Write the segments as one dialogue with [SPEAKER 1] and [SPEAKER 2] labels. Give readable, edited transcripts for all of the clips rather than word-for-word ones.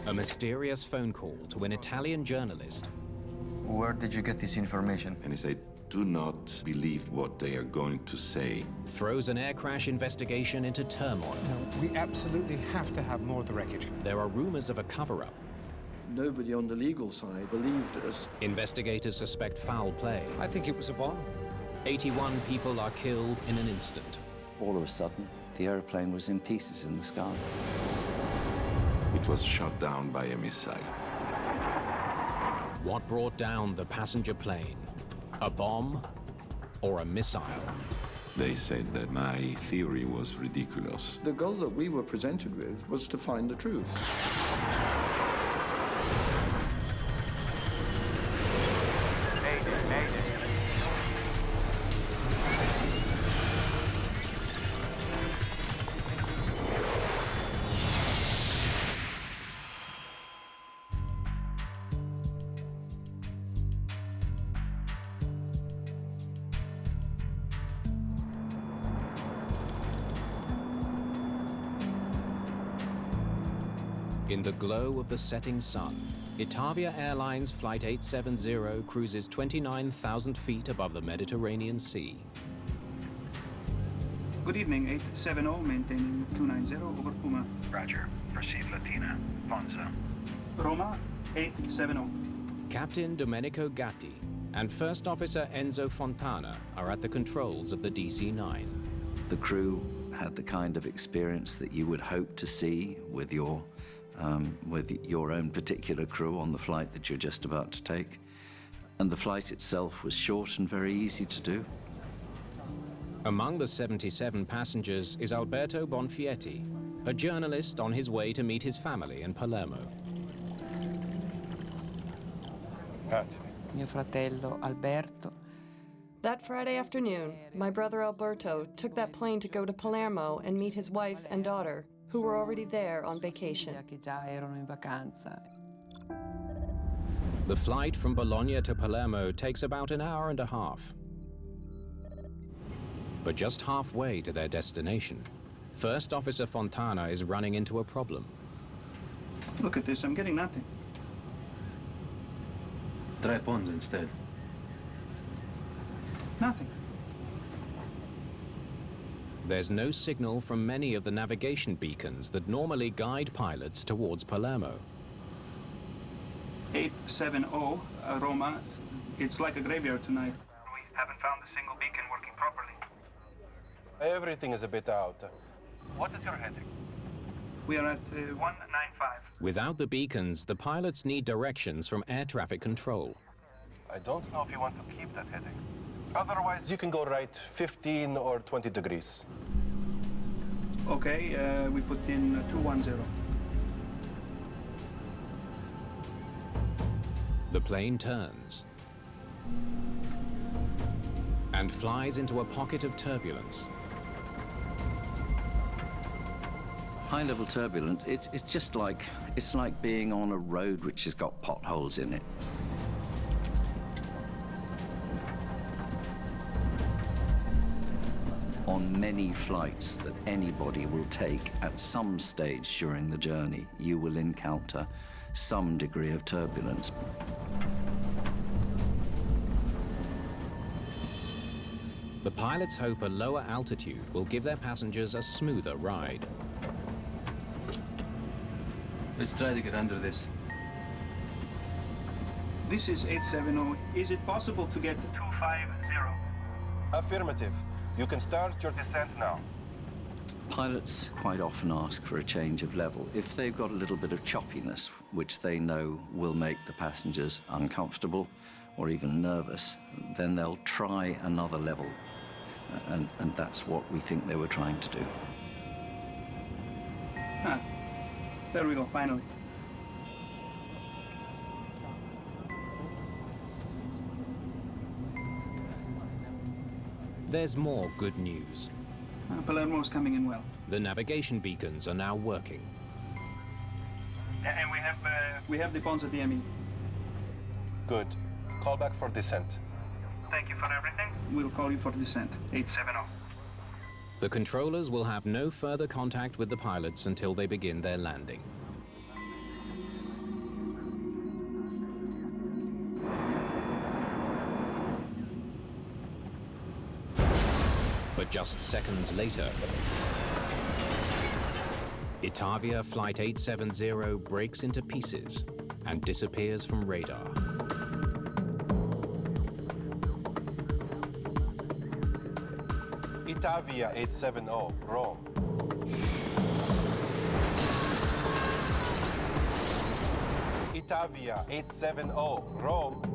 [SPEAKER 1] A mysterious phone call to an Italian journalist.
[SPEAKER 2] Where did you get this information?
[SPEAKER 3] And he said, do not believe what they are going to say.
[SPEAKER 1] Throws an air crash investigation into turmoil.
[SPEAKER 4] No, we absolutely have to have more of the wreckage.
[SPEAKER 1] There are rumors of a cover-up.
[SPEAKER 5] Nobody on the legal side believed us.
[SPEAKER 1] Investigators suspect foul play.
[SPEAKER 4] I think it was a bomb.
[SPEAKER 1] 81 people are killed in an instant.
[SPEAKER 6] All of a sudden, the aeroplane was in pieces in the sky.
[SPEAKER 3] It was shot down by a missile.
[SPEAKER 1] What brought down the passenger plane? A bomb or a missile?
[SPEAKER 3] They said that my theory was ridiculous.
[SPEAKER 5] The goal that we were presented with was to find the truth.
[SPEAKER 1] In the glow of the setting sun, Itavia Airlines Flight 870 cruises 29,000 feet above the Mediterranean Sea.
[SPEAKER 7] Good evening, 870, maintaining 290 over Puma.
[SPEAKER 8] Roger. Proceed Latina. Fonza.
[SPEAKER 7] Roma, 870.
[SPEAKER 1] Captain Domenico Gatti and First Officer Enzo Fontana are at the controls of the DC-9.
[SPEAKER 6] The crew had the kind of experience that you would hope to see with your own particular crew on the flight that you're just about to take. And the flight itself was short and very easy to do.
[SPEAKER 1] Among the 77 passengers is Alberto Bonfietti, a journalist on his way to meet his family in Palermo.
[SPEAKER 8] Grazie.
[SPEAKER 9] Mio fratello Alberto.
[SPEAKER 10] That Friday afternoon, my brother Alberto took that plane to go to Palermo and meet his wife and daughter, who were already there on vacation.
[SPEAKER 9] Che già erano in vacanza.
[SPEAKER 1] The flight from Bologna to Palermo takes about an hour and a half. But just halfway to their destination, First Officer Fontana is running into a problem.
[SPEAKER 7] Look at this, I'm getting nothing.
[SPEAKER 2] Try Ponza instead.
[SPEAKER 7] Nothing.
[SPEAKER 1] There's no signal from many of the navigation beacons that normally guide pilots towards Palermo.
[SPEAKER 7] 870, Roma. It's like a graveyard tonight.
[SPEAKER 8] We haven't found a single beacon working properly.
[SPEAKER 11] Everything is a bit out.
[SPEAKER 8] What is your heading?
[SPEAKER 7] We are at
[SPEAKER 8] 195.
[SPEAKER 1] Without the beacons, the pilots need directions from air traffic control.
[SPEAKER 11] I don't
[SPEAKER 8] know if you want to keep that heading. Otherwise,
[SPEAKER 11] You can go right 15 or 20 degrees.
[SPEAKER 7] Okay, we put in 210.
[SPEAKER 1] The plane turns and flies into a pocket of turbulence.
[SPEAKER 6] High-level turbulence, it's just like, it's like being on a road which has got potholes in it. On many flights that anybody will take at some stage during the journey, you will encounter some degree of turbulence.
[SPEAKER 1] The pilots hope a lower altitude will give their passengers a smoother ride.
[SPEAKER 2] Let's try to get under this.
[SPEAKER 7] This is 870. Is it possible to get
[SPEAKER 8] 250.
[SPEAKER 11] Affirmative. You can start your
[SPEAKER 8] Descent now.
[SPEAKER 6] Pilots quite often ask for a change of level. If they've got a little bit of choppiness, which they know will make the passengers uncomfortable or even nervous, then they'll try another level. And that's what we think they were trying to do.
[SPEAKER 7] Ah, there we go, finally.
[SPEAKER 1] There's more good news.
[SPEAKER 7] Palermo's coming in well.
[SPEAKER 1] The navigation beacons are now working.
[SPEAKER 8] And
[SPEAKER 7] we have the Ponza DME.
[SPEAKER 11] Good. Call back for descent.
[SPEAKER 8] Thank you for everything.
[SPEAKER 7] We'll call you for descent.
[SPEAKER 8] 870.
[SPEAKER 1] The controllers will have no further contact with the pilots until they begin their landing. But just seconds later, Itavia Flight 870 breaks into pieces and disappears from radar.
[SPEAKER 11] Itavia 870, Rome. Itavia 870, Rome.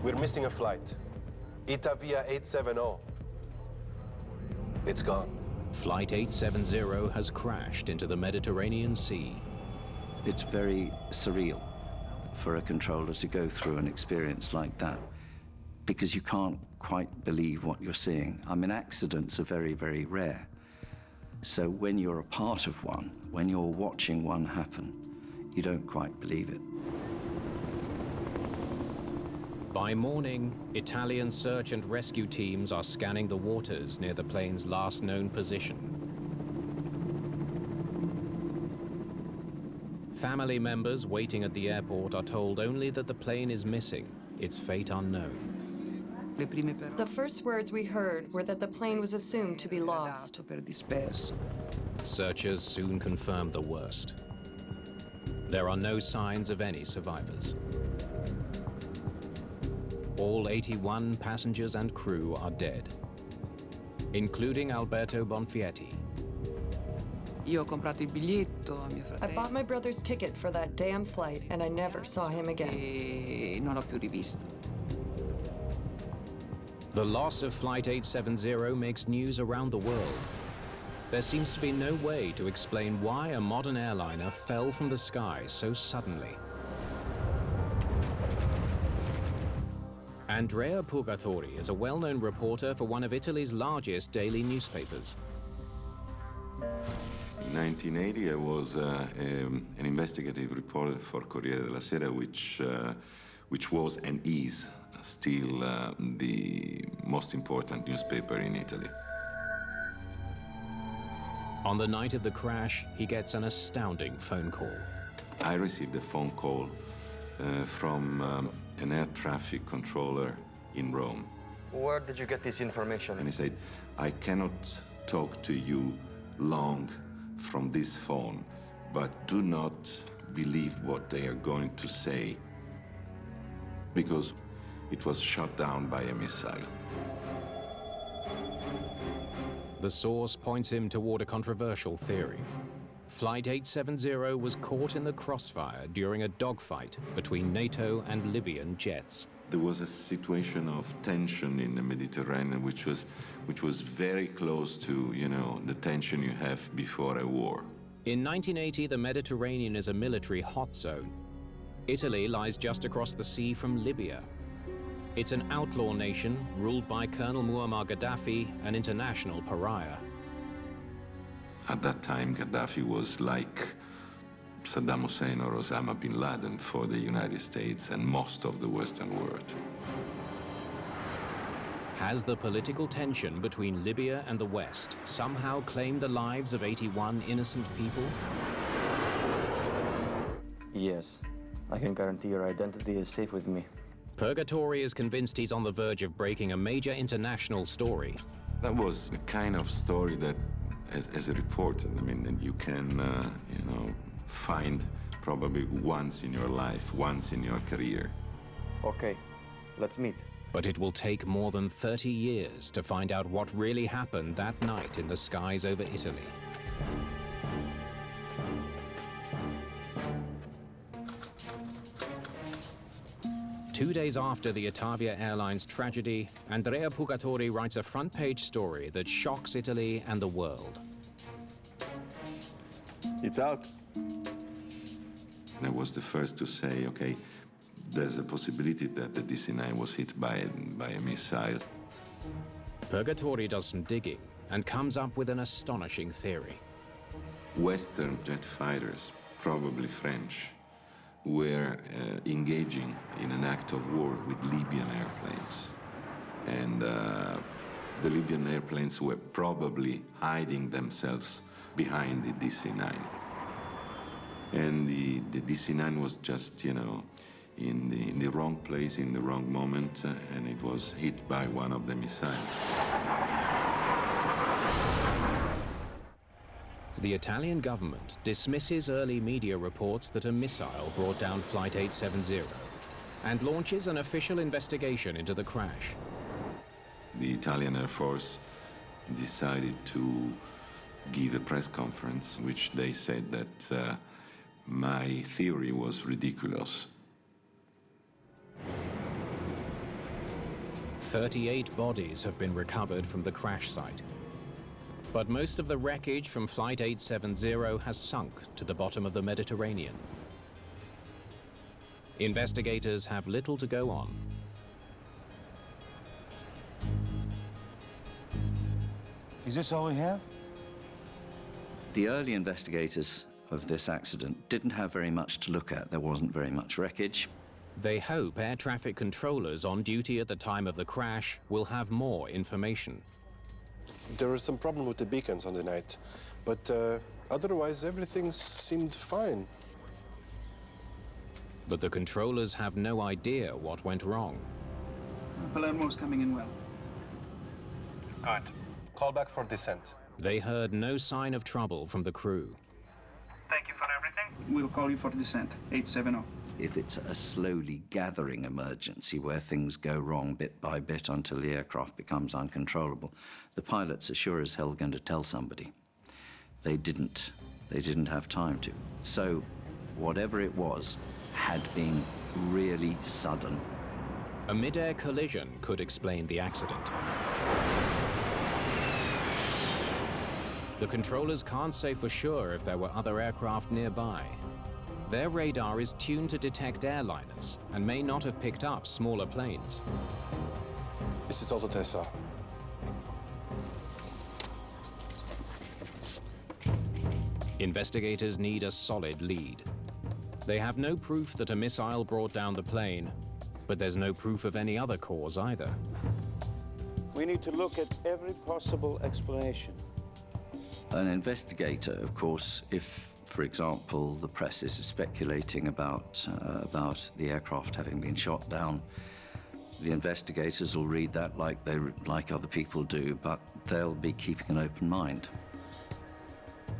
[SPEAKER 11] We're missing a flight. Itavia 870. It's gone.
[SPEAKER 1] Flight 870 has crashed into the Mediterranean Sea.
[SPEAKER 6] It's very surreal for a controller to go through an experience like that, because you can't quite believe what you're seeing. I mean, accidents are very, very rare. So when you're a part of one, when you're watching one happen, you don't quite believe it.
[SPEAKER 1] By morning, Italian search and rescue teams are scanning the waters near the plane's last known position. Family members waiting at the airport are told only that the plane is missing, its fate unknown.
[SPEAKER 10] The first words we heard were that the plane was assumed to be lost.
[SPEAKER 1] Searchers soon confirmed the worst. There are no signs of any survivors. All 81 passengers and crew are dead, including Alberto Bonfietti.
[SPEAKER 10] I bought my brother's ticket for that damn flight, and I never saw him again.
[SPEAKER 1] The loss of Flight 870 makes news around the world. There seems to be no way to explain why a modern airliner fell from the sky so suddenly. Andrea Purgatori is a well-known reporter for one of Italy's largest daily newspapers.
[SPEAKER 3] In 1980, I was an investigative reporter for Corriere della Sera, which was and is still the most important newspaper in Italy.
[SPEAKER 1] On the night of the crash, he gets an astounding phone call.
[SPEAKER 3] I received a phone call from an air traffic controller in Rome.
[SPEAKER 2] Where did you get this information?
[SPEAKER 3] And he said, I cannot talk to you long from this phone, but do not believe what they are going to say, because it was shot down by a missile.
[SPEAKER 1] The source points him toward a controversial theory. Flight 870 was caught in the crossfire during a dogfight between NATO and Libyan jets.
[SPEAKER 3] There was a situation of tension in the Mediterranean, which was very close to, the tension you have before a war.
[SPEAKER 1] In 1980, the Mediterranean is a military hot zone. Italy lies just across the sea from Libya. It's an outlaw nation ruled by Colonel Muammar Gaddafi, an international pariah.
[SPEAKER 3] At that time, Gaddafi was like Saddam Hussein or Osama bin Laden for the United States and most of the Western world.
[SPEAKER 1] Has the political tension between Libya and the West somehow claimed the lives of 81 innocent people?
[SPEAKER 2] Yes. I can guarantee your identity is safe with me.
[SPEAKER 1] Purgatori is convinced he's on the verge of breaking a major international story.
[SPEAKER 3] That was a kind of story that, as a reporter, you can, find probably once in your life, once in your career.
[SPEAKER 2] Okay, let's meet.
[SPEAKER 1] But it will take more than 30 years to find out what really happened that night in the skies over Italy. Two days after the Itavia Airlines tragedy, Andrea Purgatori writes a front-page story that shocks Italy and the world.
[SPEAKER 11] It's out.
[SPEAKER 3] And I was the first to say, okay, there's a possibility that the DC-9 was hit by a missile.
[SPEAKER 1] Purgatori does some digging and comes up with an astonishing theory.
[SPEAKER 3] Western jet fighters, probably French, were engaging in an act of war with Libyan airplanes. And the Libyan airplanes were probably hiding themselves behind the DC-9. And the DC-9 was just, you know, in the wrong place, in the wrong moment, and it was hit by one of the missiles.
[SPEAKER 1] The Italian government dismisses early media reports that a missile brought down Flight 870 and launches an official investigation into the crash.
[SPEAKER 3] The Italian Air Force decided to give a press conference, which they said that my theory was ridiculous.
[SPEAKER 1] 38 bodies have been recovered from the crash site. But most of the wreckage from Flight 870 has sunk to the bottom of the Mediterranean. Investigators have little to go on.
[SPEAKER 12] Is this all we have?
[SPEAKER 6] The early investigators of this accident didn't have very much to look at. There wasn't very much wreckage.
[SPEAKER 1] They hope air traffic controllers on duty at the time of the crash will have more information.
[SPEAKER 11] There was some problem with the beacons on the night, but otherwise everything seemed fine.
[SPEAKER 1] But the controllers have no idea what went wrong.
[SPEAKER 7] Palermo's coming in well.
[SPEAKER 8] Good.
[SPEAKER 11] Call back for descent.
[SPEAKER 1] They heard no sign of trouble from the crew.
[SPEAKER 8] Thank you for everything.
[SPEAKER 7] We'll call you for descent, 870.
[SPEAKER 6] If it's a slowly gathering emergency where things go wrong bit by bit until the aircraft becomes uncontrollable, the pilots are sure as hell going to tell somebody. They didn't have time to. So whatever it was had been really sudden.
[SPEAKER 1] A mid-air collision could explain the accident. The controllers can't say for sure if there were other aircraft nearby. Their radar is tuned to detect airliners and may not have picked up smaller planes.
[SPEAKER 11] This is Autotessa.
[SPEAKER 1] Investigators need a solid lead. They have no proof that a missile brought down the plane, but there's no proof of any other cause either.
[SPEAKER 12] We need to look at every possible explanation.
[SPEAKER 6] An investigator, of course, if, for example, the press is speculating about the aircraft having been shot down, the investigators will read that like other people do, but they'll be keeping an open mind.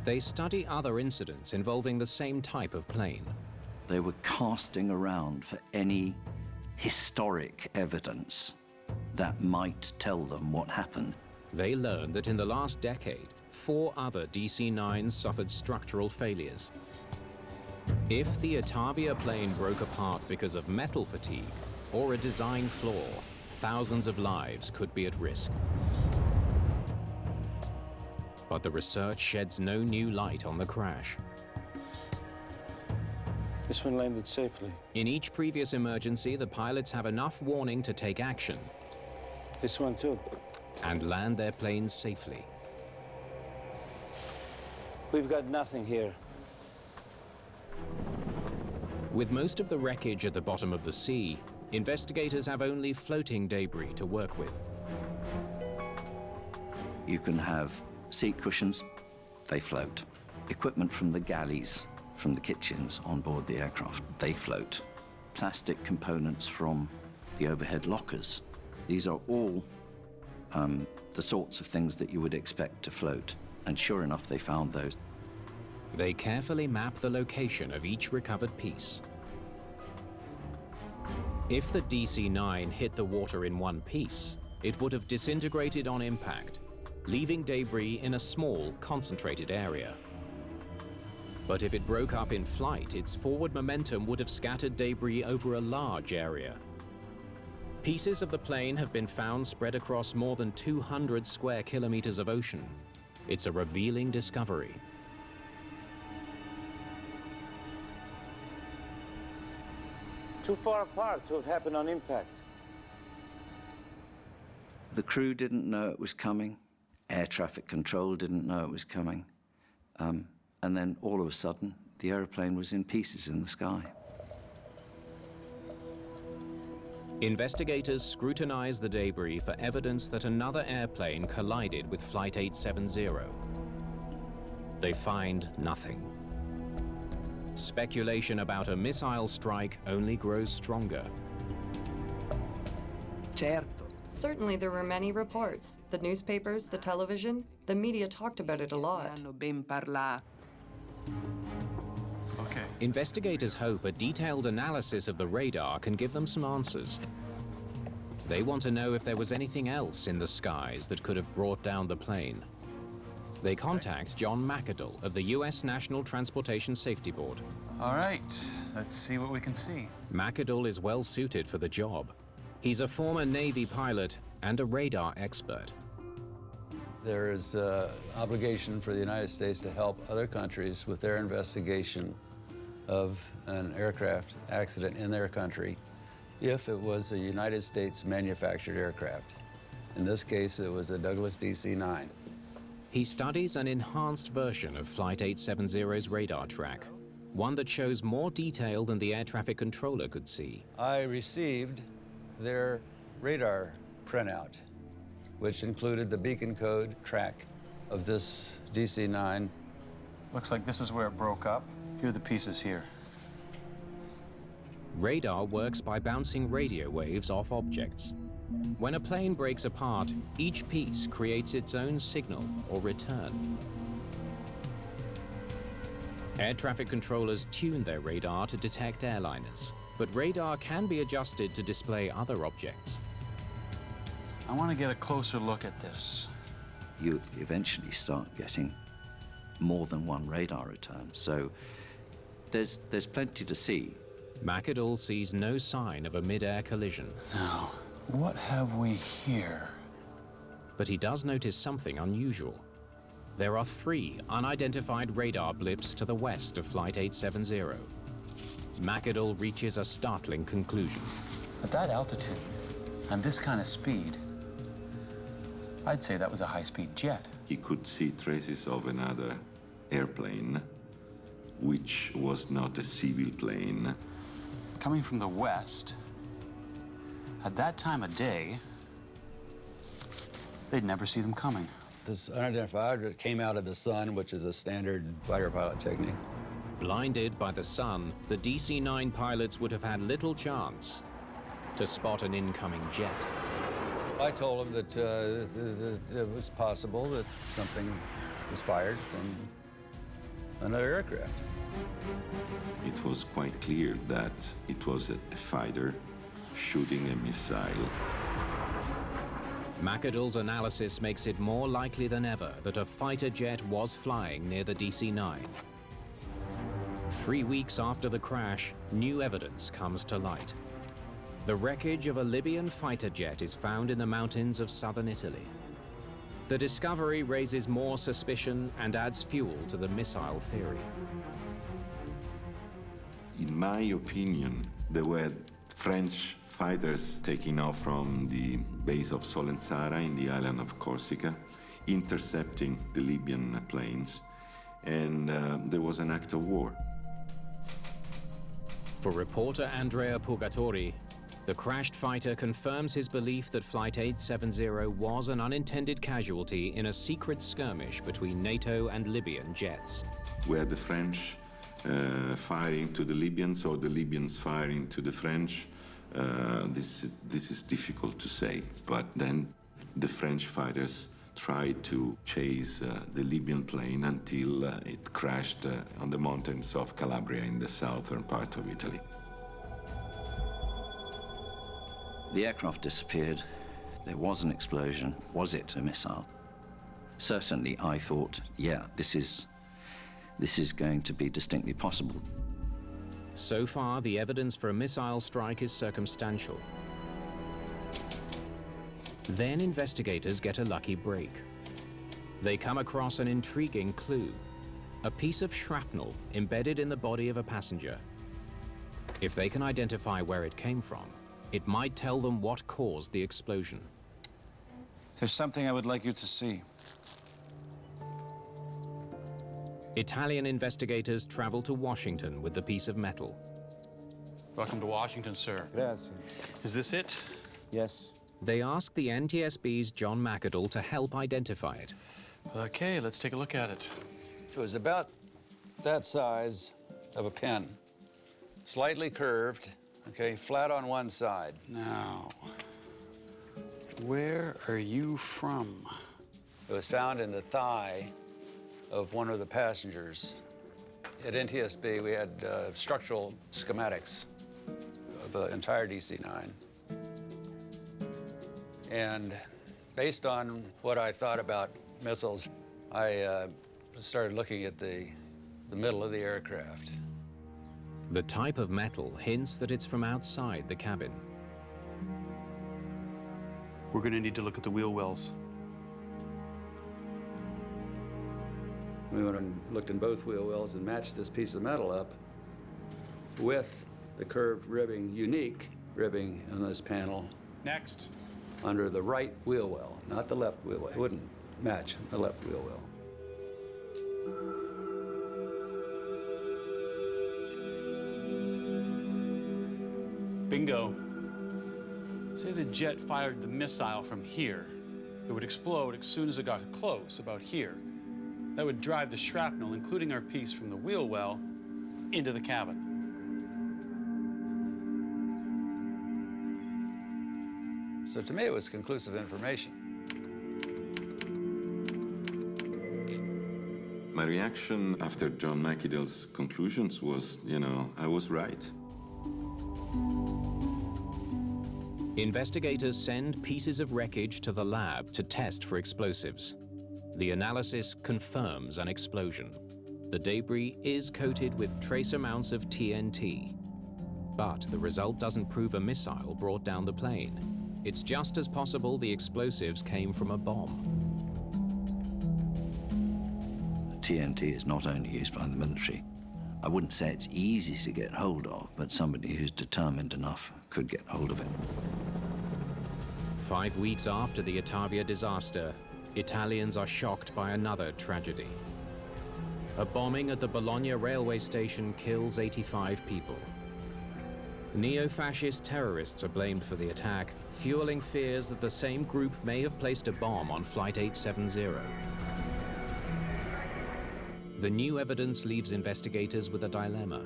[SPEAKER 1] They study other incidents involving the same type of plane.
[SPEAKER 6] They were casting around for any historic evidence that might tell them what happened.
[SPEAKER 1] They learned that in the last decade, 4 other DC-9s suffered structural failures. If the Itavia plane broke apart because of metal fatigue or a design flaw, thousands of lives could be at risk. But the research sheds no new light on the crash.
[SPEAKER 12] This one landed safely.
[SPEAKER 1] In each previous emergency, the pilots have enough warning to take action.
[SPEAKER 12] This one too.
[SPEAKER 1] And land their planes safely.
[SPEAKER 12] We've got nothing here.
[SPEAKER 1] With most of the wreckage at the bottom of the sea, investigators have only floating debris to work with.
[SPEAKER 6] You can have seat cushions, they float. Equipment from the galleys, from the kitchens on board the aircraft, they float. Plastic components from the overhead lockers. These are all the sorts of things that you would expect to float. And sure enough, they found those.
[SPEAKER 1] They carefully map the location of each recovered piece. If the DC-9 hit the water in one piece, it would have disintegrated on impact, leaving debris in a small, concentrated area. But if it broke up in flight, its forward momentum would have scattered debris over a large area. Pieces of the plane have been found spread across more than 200 square kilometers of ocean. It's a revealing discovery.
[SPEAKER 12] Too far apart to have happened on impact.
[SPEAKER 6] The crew didn't know it was coming. Air traffic control didn't know it was coming. And then all of a sudden, the airplane was in pieces in the sky.
[SPEAKER 1] Investigators scrutinize the debris for evidence that another airplane collided with Flight 870. They find nothing. Speculation about a missile strike only grows stronger.
[SPEAKER 9] Certo.
[SPEAKER 10] Certainly there were many reports. The newspapers, the television, the media talked about it a lot.
[SPEAKER 9] Hanno ben parlato.
[SPEAKER 13] Okay.
[SPEAKER 1] Investigators hope a detailed analysis of the radar can give them some answers. They want to know if there was anything else in the skies that could have brought down the plane. They contact John McAdoo of the U.S. National Transportation Safety Board.
[SPEAKER 13] All right, let's see what we can see.
[SPEAKER 1] McAdoo is well suited for the job. He's a former Navy pilot and a radar expert.
[SPEAKER 14] There is an obligation for the United States to help other countries with their investigation of an aircraft accident in their country if it was a United States manufactured aircraft. In this case, it was a Douglas DC-9.
[SPEAKER 1] He studies an enhanced version of Flight 870's radar track, one that shows more detail than the air traffic controller could see.
[SPEAKER 14] I received their radar printout, which included the beacon code track of this DC-9.
[SPEAKER 13] Looks like this is where it broke up. Here are the pieces here.
[SPEAKER 1] Radar works by bouncing radio waves off objects. When a plane breaks apart, each piece creates its own signal or return. Air traffic controllers tune their radar to detect airliners, but radar can be adjusted to display other objects.
[SPEAKER 13] I want to get a closer look at this.
[SPEAKER 6] You eventually start getting more than one radar return, so there's plenty to see.
[SPEAKER 1] McAdoo sees no sign of a mid-air collision.
[SPEAKER 13] Now, what have we here?
[SPEAKER 1] But he does notice something unusual. There are 3 unidentified radar blips to the west of Flight 870. McAdoo reaches a startling conclusion.
[SPEAKER 13] At that altitude and this kind of speed, I'd say that was a high-speed jet.
[SPEAKER 3] He could see traces of another airplane, which was not a civil plane.
[SPEAKER 13] Coming from the west, at that time of day, they'd never see them coming.
[SPEAKER 14] This unidentified object came out of the sun, which is a standard fighter pilot technique.
[SPEAKER 1] Blinded by the sun, the DC-9 pilots would have had little chance to spot an incoming jet.
[SPEAKER 14] I told him that it was possible that something was fired from another aircraft.
[SPEAKER 3] It was quite clear that it was a fighter shooting a missile.
[SPEAKER 1] McAdoo's analysis makes it more likely than ever that a fighter jet was flying near the DC-9. 3 weeks after the crash, new evidence comes to light. The wreckage of a Libyan fighter jet is found in the mountains of southern Italy. The discovery raises more suspicion and adds fuel to the missile theory.
[SPEAKER 3] In my opinion, there were French fighters taking off from the base of Solenzara in the island of Corsica, intercepting the Libyan planes, and there was an act of war.
[SPEAKER 1] For reporter Andrea Purgatori, the crashed fighter confirms his belief that Flight 870 was an unintended casualty in a secret skirmish between NATO and Libyan jets.
[SPEAKER 3] Were the French firing to the Libyans or the Libyans firing to the French? This is difficult to say, but then the French fighters tried to chase the Libyan plane until it crashed on the mountains of Calabria in the southern part of Italy.
[SPEAKER 6] The aircraft disappeared. There was an explosion. Was it a missile? Certainly, I thought, yeah, this is going to be distinctly possible.
[SPEAKER 1] So far, the evidence for a missile strike is circumstantial. Then investigators get a lucky break. They come across an intriguing clue, a piece of shrapnel embedded in the body of a passenger. If they can identify where it came from, it might tell them what caused the explosion.
[SPEAKER 13] There's something I would like you to see.
[SPEAKER 1] Italian investigators travel to Washington with the piece of metal.
[SPEAKER 13] Welcome to Washington, sir.
[SPEAKER 5] Grazie.
[SPEAKER 13] Is this it?
[SPEAKER 5] Yes.
[SPEAKER 1] They ask the NTSB's John McAdoo to help identify it.
[SPEAKER 13] Okay, let's take a look at it.
[SPEAKER 14] It was about that size of a pin, slightly curved, okay, flat on one side.
[SPEAKER 15] Now, where are you from?
[SPEAKER 14] It was found in the thigh of one of the passengers. At NTSB, we had structural schematics of the entire DC-9. And based on what I thought about missiles, I started looking at the middle of the aircraft.
[SPEAKER 1] The type of metal hints that it's from outside the cabin.
[SPEAKER 15] We're going to need to look at the wheel wells.
[SPEAKER 14] We went and looked in both wheel wells and matched this piece of metal up with the curved ribbing, unique ribbing on this panel.
[SPEAKER 15] Next.
[SPEAKER 14] Under the right wheel well, not the left wheel well. It wouldn't match the left wheel well.
[SPEAKER 15] Bingo. Say the jet fired the missile from here. It would explode as soon as it got close, about here. That would drive the shrapnel, including our piece from the wheel well, into the cabin.
[SPEAKER 14] So to me, it was conclusive information.
[SPEAKER 3] My reaction after John McIdle's conclusions was, I was right.
[SPEAKER 1] Investigators send pieces of wreckage to the lab to test for explosives. The analysis confirms an explosion. The debris is coated with trace amounts of TNT. But the result doesn't prove a missile brought down the plane. It's just as possible the explosives came from a bomb.
[SPEAKER 6] TNT is not only used by the military. I wouldn't say it's easy to get hold of, but somebody who's determined enough could get hold of it.
[SPEAKER 1] 5 weeks after the Ottavia disaster, Italians are shocked by another tragedy. A bombing at the Bologna railway station kills 85 people. Neo-fascist terrorists are blamed for the attack, fueling fears that the same group may have placed a bomb on Flight 870. The new evidence leaves investigators with a dilemma.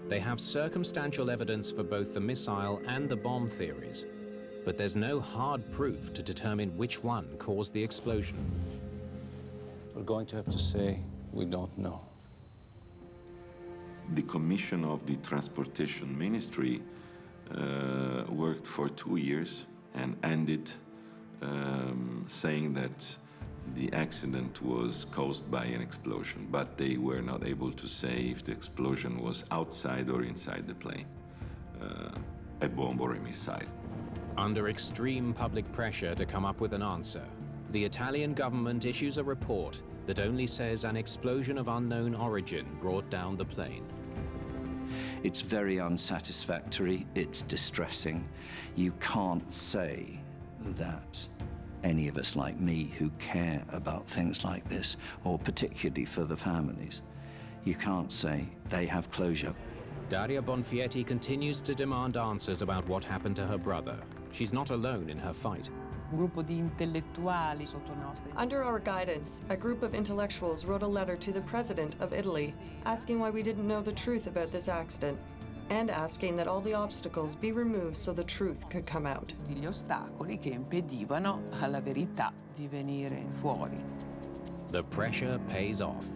[SPEAKER 1] They have circumstantial evidence for both the missile and the bomb theories, but there's no hard proof to determine which one caused the explosion.
[SPEAKER 13] We're going to have to say we don't know.
[SPEAKER 3] The Commission of the Transportation Ministry worked for 2 years and ended saying that the accident was caused by an explosion, but they were not able to say if the explosion was outside or inside the plane, a bomb or a missile.
[SPEAKER 1] Under extreme public pressure to come up with an answer, the Italian government issues a report that only says an explosion of unknown origin brought down the plane.
[SPEAKER 6] It's very unsatisfactory, it's distressing. You can't say that any of us like me who care about things like this, or particularly for the families, you can't say they have closure.
[SPEAKER 1] Daria Bonfietti continues to demand answers about what happened to her brother. She's not alone in her fight.
[SPEAKER 10] Under our guidance, a group of intellectuals wrote a letter to the president of Italy asking why we didn't know the truth about this accident and asking that all the obstacles be removed so the truth could come out.
[SPEAKER 9] Gli ostacoli che impedivano alla verità di venire fuori.
[SPEAKER 1] The pressure pays off.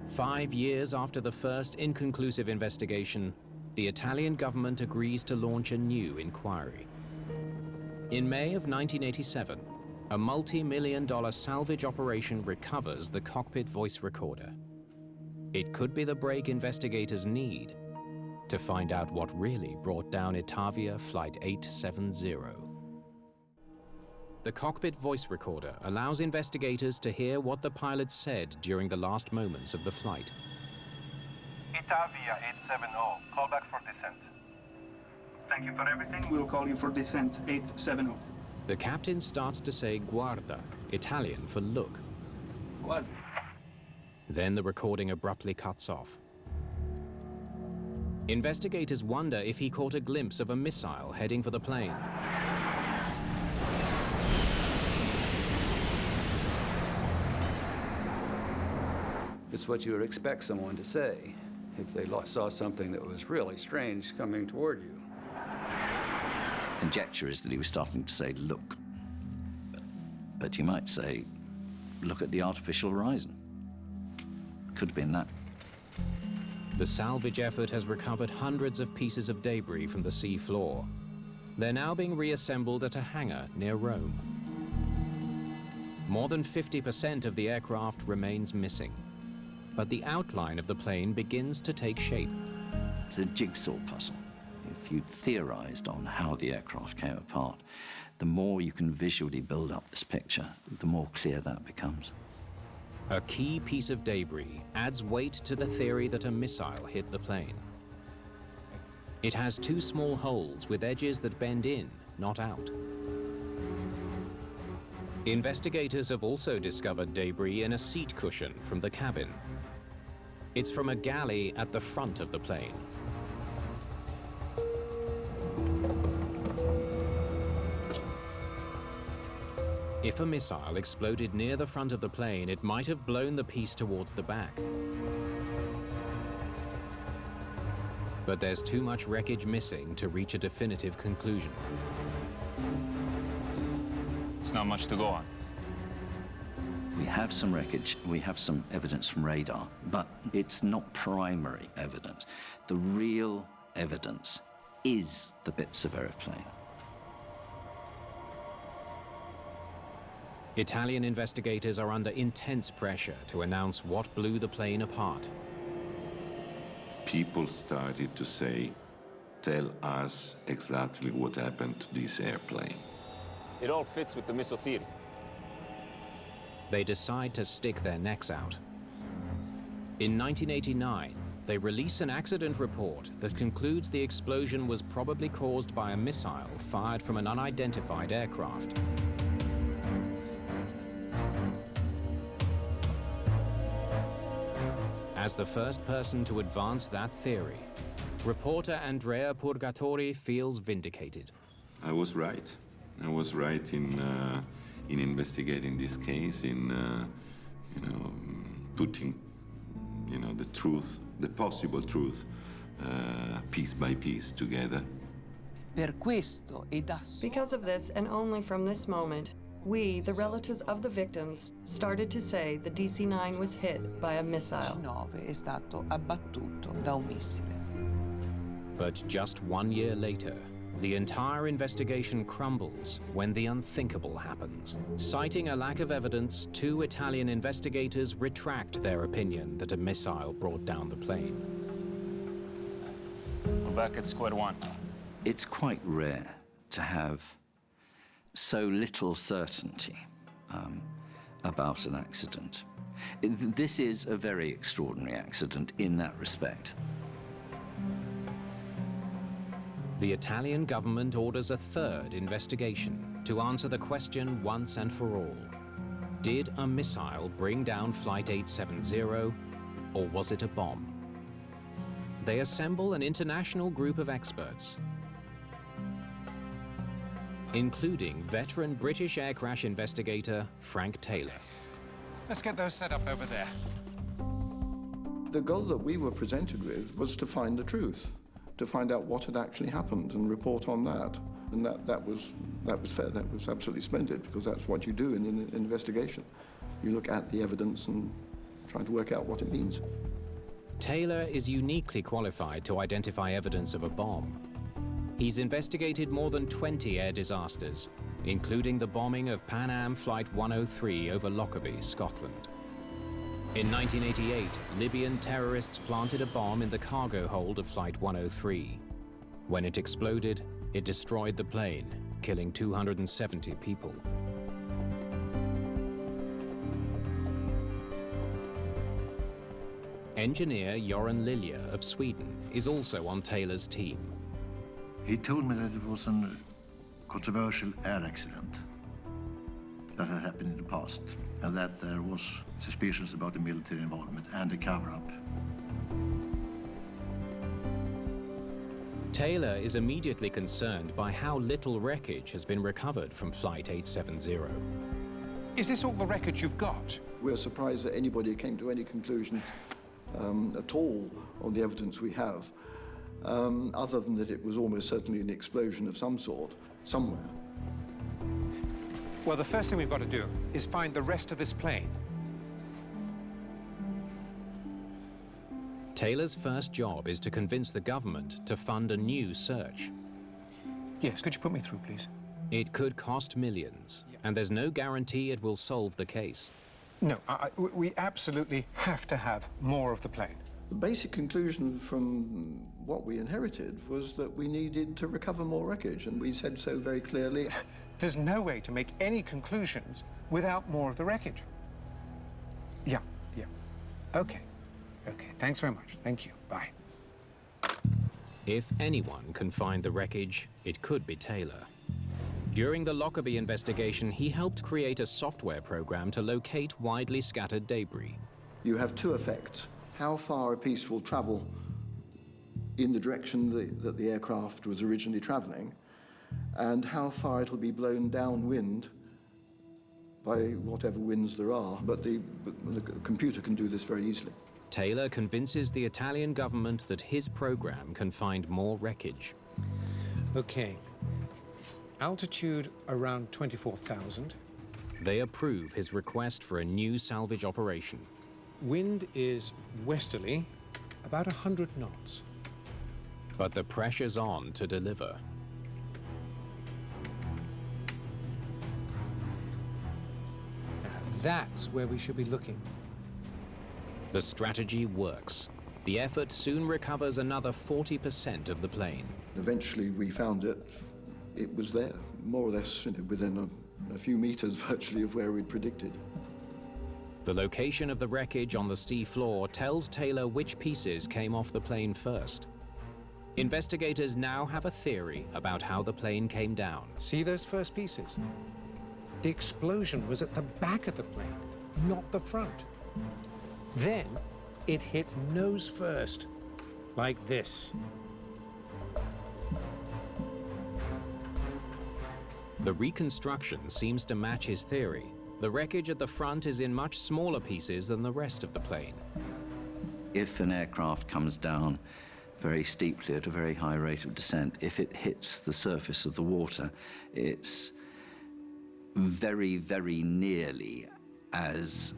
[SPEAKER 1] 5 years after the first inconclusive investigation, the Italian government agrees to launch a new inquiry. In May of 1987, a multi-million-dollar salvage operation recovers the cockpit voice recorder. It could be the break investigators need to find out what really brought down Ottavia Flight 870. The cockpit voice recorder allows investigators to hear what the pilot said during the last moments of the flight.
[SPEAKER 8] Ottavia 870, call back for descent.
[SPEAKER 7] Thank you for everything. We'll call you for descent 870.
[SPEAKER 1] The captain starts to say guarda, Italian for look.
[SPEAKER 7] Guarda.
[SPEAKER 1] Then the recording abruptly cuts off. Investigators wonder if he caught a glimpse of a missile heading for the plane.
[SPEAKER 14] It's what you would expect someone to say if they saw something that was really strange coming toward you.
[SPEAKER 6] Conjecture is that he was starting to say, look. But you might say, look at the artificial horizon. Could have been that.
[SPEAKER 1] The salvage effort has recovered hundreds of pieces of debris from the sea floor. They're now being reassembled at a hangar near Rome. More than 50% of the aircraft remains missing, but the outline of the plane begins to take shape.
[SPEAKER 6] It's a jigsaw puzzle. If you theorized on how the aircraft came apart, the more you can visually build up this picture, the more clear that becomes.
[SPEAKER 1] A key piece of debris adds weight to the theory that a missile hit the plane. It has two small holes with edges that bend in, not out. Investigators have also discovered debris in a seat cushion from the cabin. It's from a galley at the front of the plane. If a missile exploded near the front of the plane, it might have blown the piece towards the back. But there's too much wreckage missing to reach a definitive conclusion.
[SPEAKER 8] It's not much to go on.
[SPEAKER 6] We have some wreckage, we have some evidence from radar, but it's not primary evidence. The real evidence is the bits of airplane.
[SPEAKER 1] Italian investigators are under intense pressure to announce what blew the plane apart.
[SPEAKER 3] People started to say, tell us exactly what happened to this airplane.
[SPEAKER 8] It all fits with the missile theory.
[SPEAKER 1] They decide to stick their necks out. In 1989, they release an accident report that concludes the explosion was probably caused by a missile fired from an unidentified aircraft. As the first person to advance that theory, reporter Andrea Purgatori feels vindicated.
[SPEAKER 3] I was right. I was right in investigating this case, in putting, the truth, the possible truth, piece by piece together.
[SPEAKER 10] Because of this, and only from this moment, we, the relatives of the victims, started to say the DC-9 was hit by a missile. But just 1 year later, the entire investigation crumbles when the unthinkable happens. Citing a lack of evidence, 2 Italian investigators retract their opinion that a missile brought down the plane.
[SPEAKER 8] We're back at square one.
[SPEAKER 6] It's quite rare to have so little certainty about an accident. This is a very extraordinary accident in that respect.
[SPEAKER 1] The Italian government orders a third investigation to answer the question once and for all. Did a missile bring down Flight 870, or was it a bomb? They assemble an international group of experts, including veteran British air crash investigator Frank Taylor.
[SPEAKER 4] Let's get those set up over there.
[SPEAKER 5] The goal that we were presented with was to find the truth, to find out what had actually happened and report on that. And that was fair, that was absolutely splendid, because that's what you do in an investigation. You look at the evidence and try to work out what it means.
[SPEAKER 1] Taylor is uniquely qualified to identify evidence of a bomb. He's investigated more than 20 air disasters, including the bombing of Pan Am Flight 103 over Lockerbie, Scotland. In 1988, Libyan terrorists planted a bomb in the cargo hold of Flight 103. When it exploded, it destroyed the plane, killing 270 people. Engineer Göran Lilja of Sweden is also on Taylor's team.
[SPEAKER 16] He told me that it was a controversial air accident that had happened in the past, and that there was suspicions about the military involvement and a cover-up.
[SPEAKER 1] Taylor is immediately concerned by how little wreckage has been recovered from Flight 870.
[SPEAKER 4] Is this all the wreckage you've got?
[SPEAKER 5] We're surprised that anybody came to any conclusion at all on the evidence we have, other than that it was almost certainly an explosion of some sort, somewhere.
[SPEAKER 4] Well, the first thing we've got to do is find the rest of this plane.
[SPEAKER 1] Taylor's first job is to convince the government to fund a new search.
[SPEAKER 4] Yes, could you put me through, please?
[SPEAKER 1] It could cost millions, and there's no guarantee it will solve the case.
[SPEAKER 4] No, we absolutely have to have more of the plane.
[SPEAKER 5] The basic conclusion from what we inherited was that we needed to recover more wreckage, and we said so very clearly.
[SPEAKER 4] There's no way to make any conclusions without more of the wreckage. Yeah. Okay, thanks very much. Thank you, bye.
[SPEAKER 1] If anyone can find the wreckage, it could be Taylor. During the Lockerbie investigation, he helped create a software program to locate widely scattered debris.
[SPEAKER 5] You have two effects. How far a piece will travel in the direction that the aircraft was originally traveling, and how far it'll be blown downwind by whatever winds there are. But the computer can do this very easily.
[SPEAKER 1] Taylor convinces the Italian government that his program can find more wreckage.
[SPEAKER 4] Okay. Altitude around 24,000.
[SPEAKER 1] They approve his request for a new salvage operation.
[SPEAKER 4] Wind is westerly, about 100 knots.
[SPEAKER 1] But the pressure's on to deliver.
[SPEAKER 4] Now, that's where we should be looking.
[SPEAKER 1] The strategy works. The effort soon recovers another 40% of the plane.
[SPEAKER 5] Eventually, we found it. It was there, more or less within a few meters virtually of where we'd predicted.
[SPEAKER 1] The location of the wreckage on the sea floor tells Taylor which pieces came off the plane first. Investigators now have a theory about how the plane came down.
[SPEAKER 4] See those first pieces? The explosion was at the back of the plane, not the front. Then it hit nose first, like this.
[SPEAKER 1] The reconstruction seems to match his theory. The wreckage at the front is in much smaller pieces than the rest of the plane.
[SPEAKER 6] If an aircraft comes down very steeply at a very high rate of descent, if it hits the surface of the water, it's very, very nearly as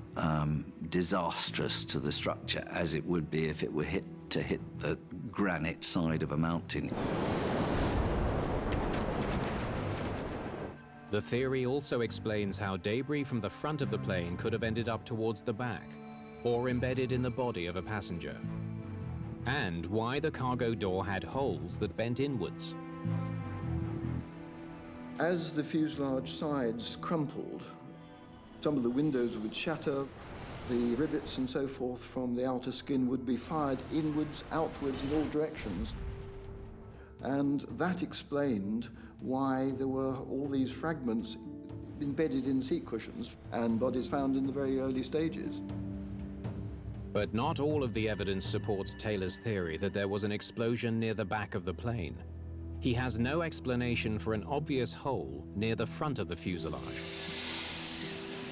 [SPEAKER 6] disastrous to the structure as it would be if it were hit the granite side of a mountain.
[SPEAKER 1] The theory also explains how debris from the front of the plane could have ended up towards the back, or embedded in the body of a passenger, and why the cargo door had holes that bent inwards.
[SPEAKER 5] As the fuselage sides crumpled, some of the windows would shatter, the rivets and so forth from the outer skin would be fired inwards, outwards, in all directions. And that explained why there were all these fragments embedded in seat cushions and bodies found in the very early stages.
[SPEAKER 1] But not all of the evidence supports Taylor's theory that there was an explosion near the back of the plane. He has no explanation for an obvious hole near the front of the fuselage.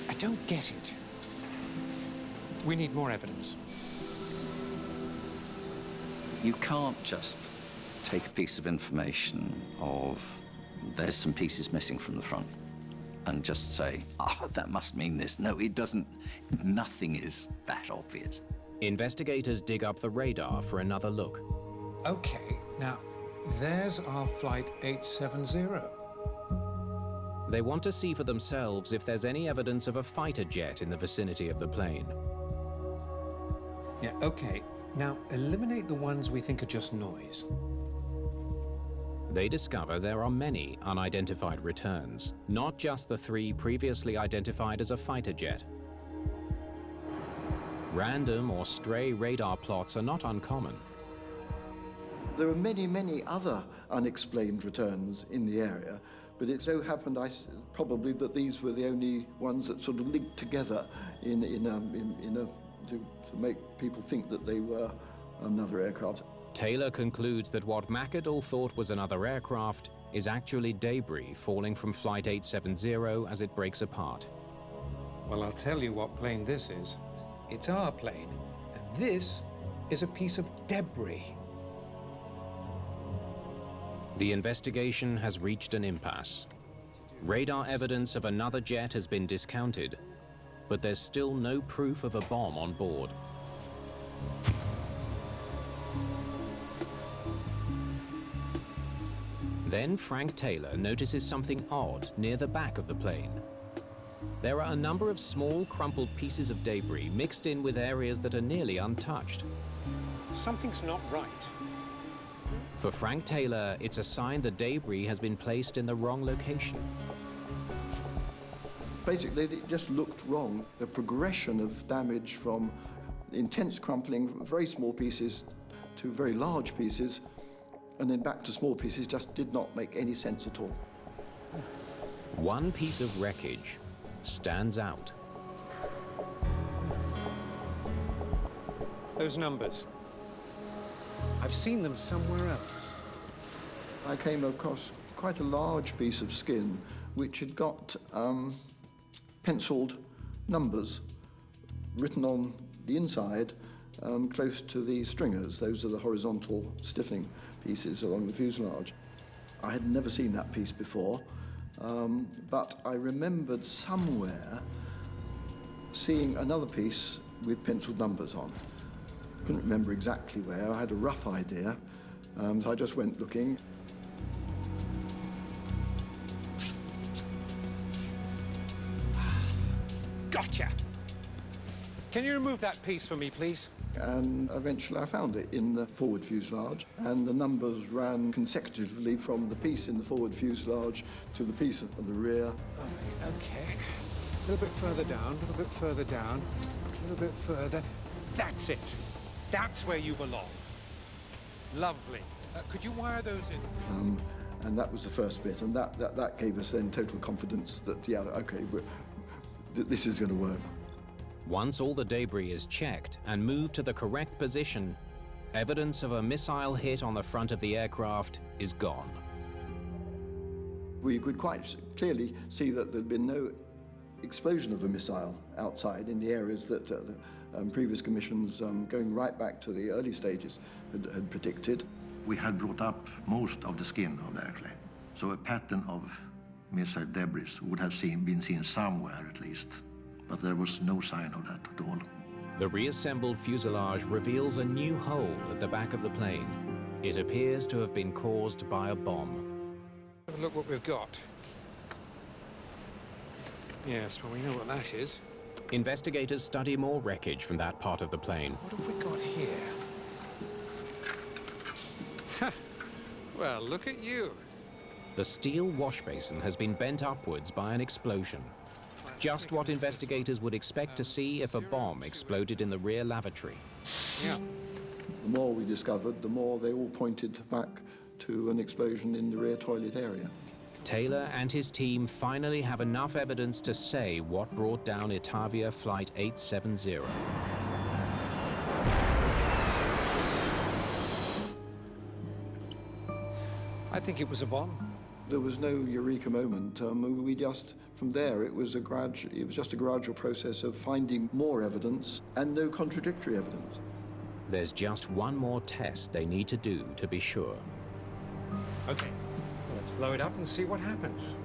[SPEAKER 4] I don't get it. We need more evidence.
[SPEAKER 6] You can't just take a piece of information of there's some pieces missing from the front and just say, that must mean this. No, it doesn't. Nothing is that obvious.
[SPEAKER 1] Investigators dig up the radar for another look.
[SPEAKER 4] Okay, now, there's our flight 870.
[SPEAKER 1] They want to see for themselves if there's any evidence of a fighter jet in the vicinity of the plane.
[SPEAKER 4] Yeah, okay. Now, eliminate the ones we think are just noise.
[SPEAKER 1] They discover there are many unidentified returns, not just the 3 previously identified as a fighter jet. Random or stray radar plots are not uncommon.
[SPEAKER 5] There are many, many other unexplained returns in the area, but it so happened probably that these were the only ones that sort of linked together to make people think that they were another aircraft.
[SPEAKER 1] Taylor concludes that what McAdoo thought was another aircraft is actually debris falling from Flight 870 as it breaks apart.
[SPEAKER 4] Well, I'll tell you what plane this is. It's our plane, and this is a piece of debris.
[SPEAKER 1] The investigation has reached an impasse. Radar evidence of another jet has been discounted, but there's still no proof of a bomb on board. Then Frank Taylor notices something odd near the back of the plane. There are a number of small, crumpled pieces of debris mixed in with areas that are nearly untouched.
[SPEAKER 4] Something's not right.
[SPEAKER 1] For Frank Taylor, it's a sign the debris has been placed in the wrong location.
[SPEAKER 5] Basically, it just looked wrong. The progression of damage from intense crumpling, very small pieces, to very large pieces, and then back to small pieces just did not make any sense at all.
[SPEAKER 1] One piece of wreckage stands out.
[SPEAKER 4] Those numbers. I've seen them somewhere else.
[SPEAKER 5] I came across quite a large piece of skin which had got penciled numbers written on the inside close to the stringers. Those are the horizontal stiffening pieces along the fuselage. I had never seen that piece before, but I remembered somewhere seeing another piece with penciled numbers on. Couldn't remember exactly where. I had a rough idea, so I just went looking.
[SPEAKER 4] Gotcha! Can you remove that piece for me, please?
[SPEAKER 5] And eventually I found it in the forward fuselage, and the numbers ran consecutively from the piece in the forward fuselage to the piece on the rear.
[SPEAKER 4] Okay. A little bit further down, a little bit further down, a little bit further. That's it. That's where you belong. Lovely. Could you wire those in?
[SPEAKER 5] And that was the first bit, and that gave us then total confidence that, yeah, okay, this is going to work.
[SPEAKER 1] Once all the debris is checked and moved to the correct position, evidence of a missile hit on the front of the aircraft is gone.
[SPEAKER 5] We could quite clearly see that there'd been no explosion of a missile outside in the areas that previous commissions, going right back to the early stages, had predicted.
[SPEAKER 16] We had brought up most of the skin of the airplane, so a pattern of missile debris would have been seen somewhere at least, but there was no sign of that at all.
[SPEAKER 1] The reassembled fuselage reveals a new hole at the back of the plane. It appears to have been caused by a bomb.
[SPEAKER 4] Have a look what we've got. Yes, well, we know what that is.
[SPEAKER 1] Investigators study more wreckage from that part of the plane.
[SPEAKER 4] What have we got here? Ha! Well, look at you.
[SPEAKER 1] The steel wash basin has been bent upwards by an explosion. Just what investigators would expect to see if a bomb exploded in the rear lavatory.
[SPEAKER 4] Yeah.
[SPEAKER 5] The more we discovered, the more they all pointed back to an explosion in the rear toilet area.
[SPEAKER 1] Taylor and his team finally have enough evidence to say what brought down Itavia Flight 870.
[SPEAKER 4] I think it was a bomb.
[SPEAKER 5] There was no eureka moment. We just, from there, it was just a gradual process of finding more evidence and no contradictory evidence.
[SPEAKER 1] There's just one more test they need to do to be sure.
[SPEAKER 4] Okay, let's blow it up and see what happens.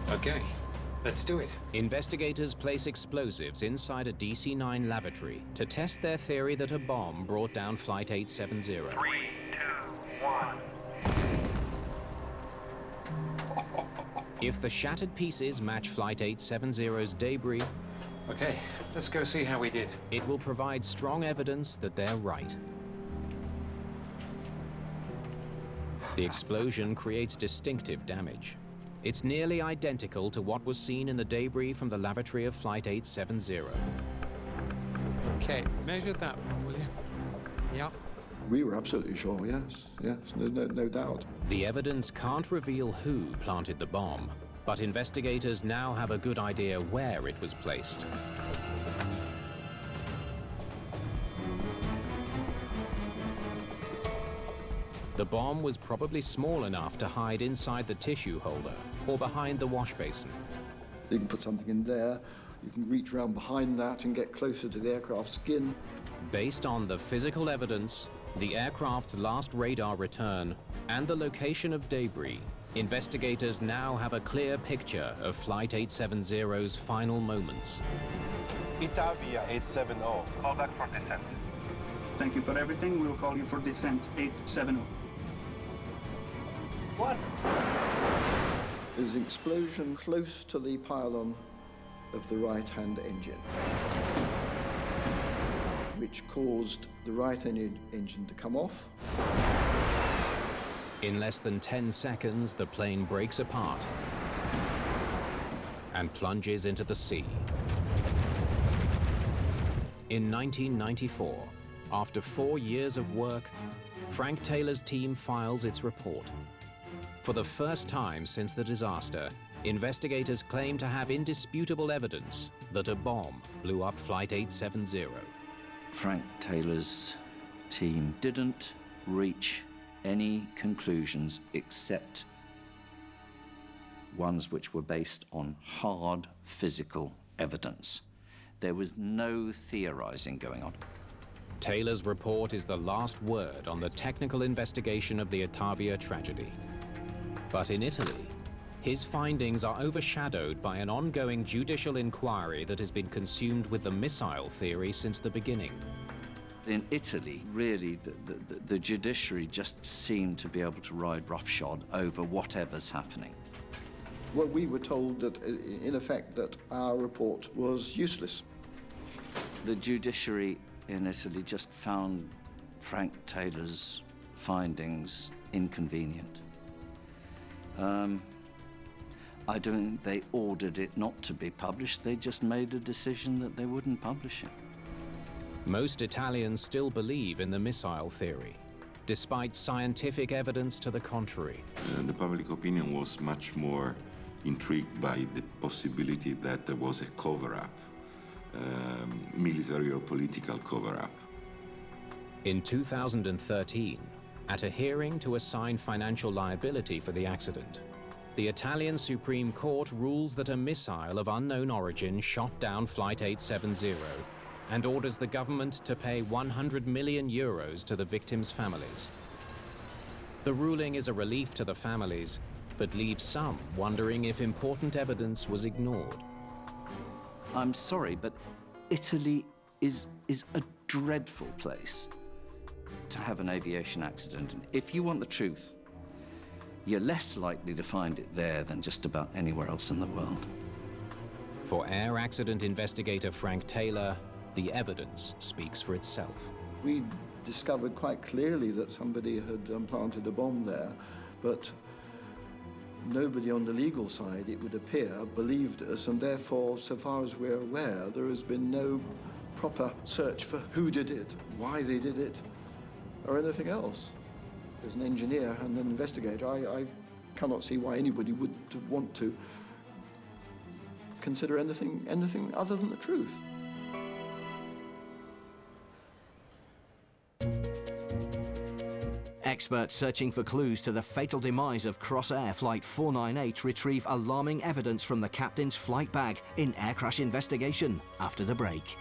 [SPEAKER 4] Okay, let's do it.
[SPEAKER 1] Investigators place explosives inside a DC-9 lavatory to test their theory that a bomb brought down Flight 870.
[SPEAKER 17] 3, 2, 1.
[SPEAKER 1] If the shattered pieces match Flight 870's debris,
[SPEAKER 4] okay, let's go see how we did.
[SPEAKER 1] It will provide strong evidence that they're right. The explosion creates distinctive damage. It's nearly identical to what was seen in the debris from the lavatory of Flight 870.
[SPEAKER 4] Okay, measure that one, will you? Yeah.
[SPEAKER 5] We were absolutely sure, yes, no doubt.
[SPEAKER 1] The evidence can't reveal who planted the bomb, but investigators now have a good idea where it was placed. The bomb was probably small enough to hide inside the tissue holder, or behind the wash basin.
[SPEAKER 5] You can put something in there, you can reach around behind that and get closer to the aircraft skin.
[SPEAKER 1] Based on the physical evidence, the aircraft's last radar return, and the location of debris, investigators now have a clear picture of Flight 870's final moments.
[SPEAKER 11] Itavia 870.
[SPEAKER 17] Call back for descent.
[SPEAKER 7] Thank you for everything. We'll call you for descent 870.
[SPEAKER 17] What?
[SPEAKER 5] There's an explosion close to the pylon of the right-hand engine, which caused the right-hand engine to come off.
[SPEAKER 1] In less than 10 seconds, the plane breaks apart and plunges into the sea. In 1994, after 4 years of work, Frank Taylor's team files its report. For the first time since the disaster, investigators claim to have indisputable evidence that a bomb blew up Flight 870.
[SPEAKER 6] Frank Taylor's team didn't reach any conclusions except ones which were based on hard physical evidence. There was no theorizing going on.
[SPEAKER 1] Taylor's report is the last word on the technical investigation of the Itavia tragedy. But in Italy, his findings are overshadowed by an ongoing judicial inquiry that has been consumed with the missile theory since the beginning.
[SPEAKER 6] In Italy, really, the judiciary just seemed to be able to ride roughshod over whatever's happening.
[SPEAKER 5] Well, we were told that, in effect, that our report was useless.
[SPEAKER 6] The judiciary in Italy just found Frank Taylor's findings inconvenient. I don't think they ordered it not to be published. They just made a decision that they wouldn't publish it.
[SPEAKER 1] Most Italians still believe in the missile theory, despite scientific evidence to the contrary.
[SPEAKER 3] The public opinion was much more intrigued by the possibility that there was a cover-up, military or political cover-up.
[SPEAKER 1] In 2013, at a hearing to assign financial liability for the accident, the Italian Supreme Court rules that a missile of unknown origin shot down Flight 870 and orders the government to pay 100 million euros to the victims' families. The ruling is a relief to the families, but leaves some wondering if important evidence was ignored.
[SPEAKER 6] I'm sorry, but Italy is a dreadful place to have an aviation accident. And if you want the truth, you're less likely to find it there than just about anywhere else in the world.
[SPEAKER 1] For air accident investigator Frank Taylor, the evidence speaks for itself.
[SPEAKER 5] We discovered quite clearly that somebody had planted a bomb there, but nobody on the legal side, it would appear, believed us, and therefore, so far as we're aware, there has been no proper search for who did it, why they did it, or anything else. As an engineer and an investigator, I cannot see why anybody would want to consider anything other than the truth.
[SPEAKER 18] Experts searching for clues to the fatal demise of Crossair Flight 498 retrieve alarming evidence from the captain's flight bag in air crash investigation after the break.